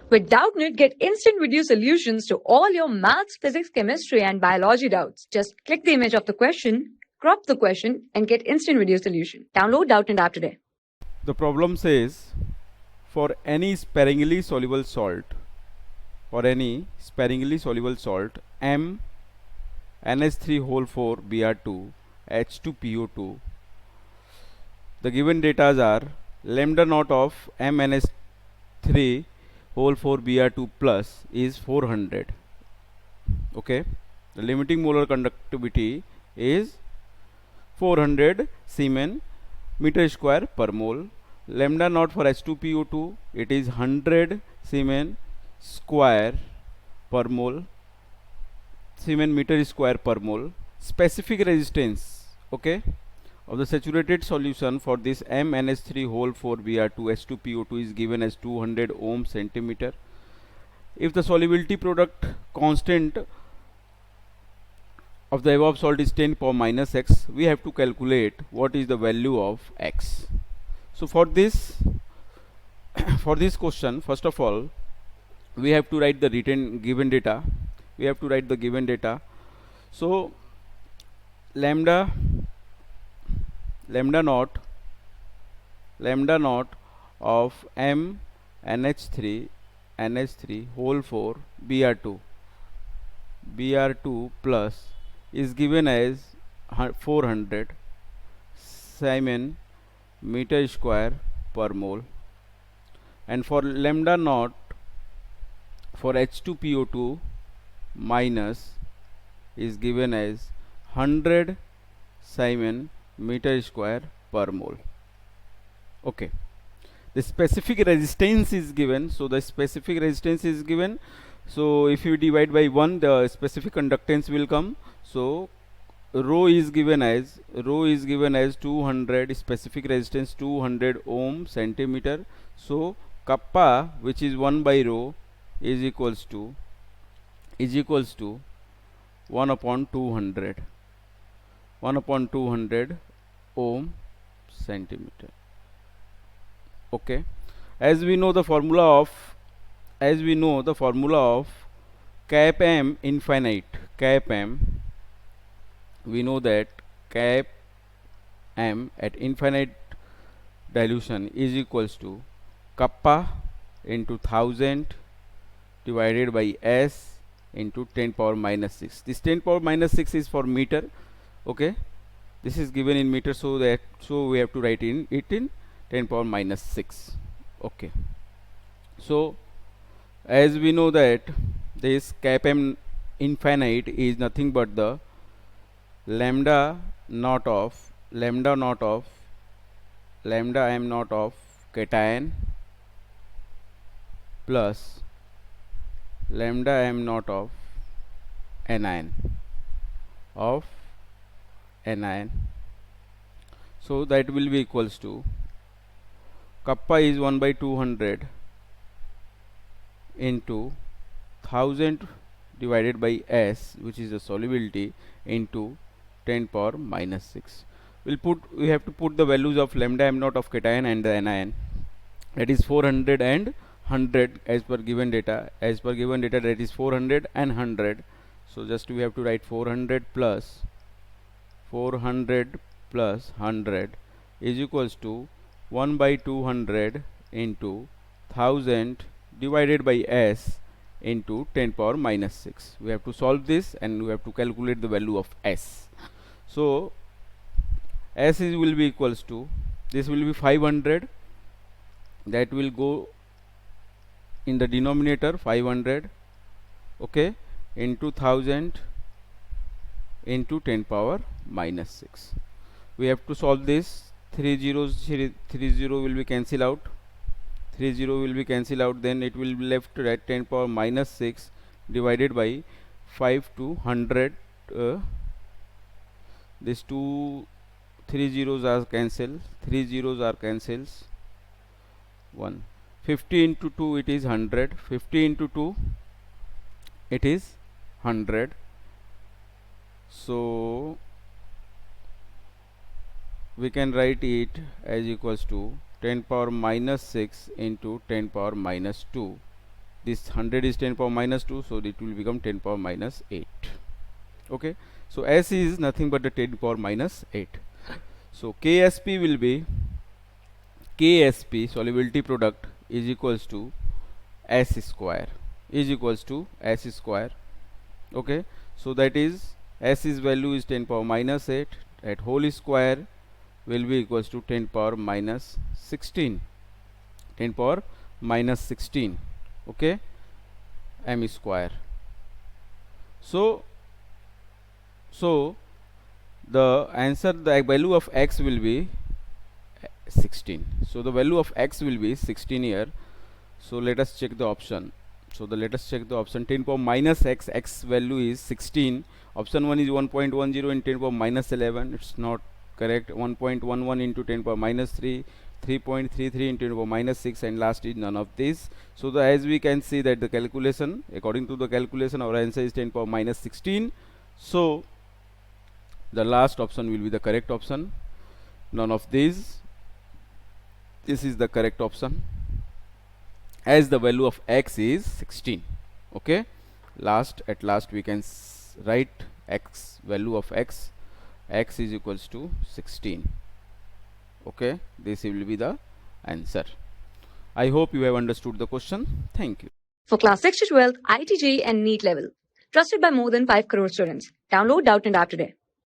With Doubtnut, get instant video solutions to all your maths, physics, chemistry, and biology doubts. Just click the image of the question, crop the question, and get instant video solution. Download Doubtnut app today. The problem says for any sparingly soluble salt, M NH3 whole 4 Br2 H2PO2, the given data are lambda naught of MnH3 whole 4 Br2 plus is 400. Okay, the limiting molar conductivity is 400 Siemens meter square per mole. Lambda naught for H2PO2, it is 100 Siemens square per mole, Siemens meter square per mole. Specific resistance, okay, of the saturated solution for this MnH3 whole 4 Br2 H2PO2 is given as 200 ohm centimeter. If the solubility product constant of the above salt is 10 power minus x, we have to calculate what is the value of x. So for this question, first of all, we have to write the given data. So lambda naught of M NH3 whole 4 Br2 plus is given as 400 Siemens meter square per mole, and for lambda naught for H2PO2 minus is given as 100 Siemens meter square per mole. Okay, the specific resistance is given. So if you divide by 1, the specific conductance will come. So rho is given as 200, specific resistance 200 ohm centimeter. So kappa, which is 1 by rho, is equals to 1 upon 200 ohm centimeter. Okay, as we know the formula of cap m infinite, we know that cap m at infinite dilution is equals to kappa into 1000 divided by s into 10 power minus 6. This 10 power minus 6 is for meter. Okay, this is given in meter, so we have to write it in 10 power minus 6. Okay, so as we know that this cap m infinite is nothing but the lambda naught of cation plus lambda m naught of anion so that will be equals to kappa is 1 by 200 into 1000 divided by s, which is the solubility, into 10 power minus 6. We have to put the values of lambda m naught of cation and the anion, that is 400 and 100 as per given data. That is 400 and 100. So just we have to write 400 plus 100 is equals to 1 by 200 into 1000 divided by s into 10 power minus 6. We have to solve this and we have to calculate the value of s. So s will be equals to, this will be 500, that will go in the denominator, 500, okay, into 1000 into 10 power minus 6. We have to solve this. 3 0 will be cancelled out, then it will be left at 10 power minus 6 divided by 5 to 100. These 3 zeros are cancelled, 1. 50 into 2, it is 100. 50 into 2, it is 100. So we can write it as equals to 10 power minus 6 into 10 power minus 2. this 100 is 10 power minus 2, so it will become 10 power minus 8. Okay, so S is nothing but the 10 power minus 8. So KSP will be KSP solubility product is equals to S square Okay, so that is S is value is 10 power minus 8 at whole square will be equals to 10 power minus 16. Okay, m square. So the answer, the value of x will be 16. So the value of x will be 16 here. So let us check the option. Let us check the option. 10 power minus x value is 16. Option 1 is 1.10 and 10 power minus 11. It's not correct. 1.11 into 10 power minus 3, 3.33 into 10 power minus 6, and last is none of these. So as we can see that the calculation, according to the calculation, our answer is 10 power minus 16. So the last option will be the correct option. None of these. This is the correct option, as the value of x is 16. Okay, at last we can write value of x is equals to 16. Okay, this will be the answer. I hope you have understood the question. Thank you. For class 6 to 12, IIT JEE and NEET level. Trusted by more than 5 crore students. Download Doubtnut App today.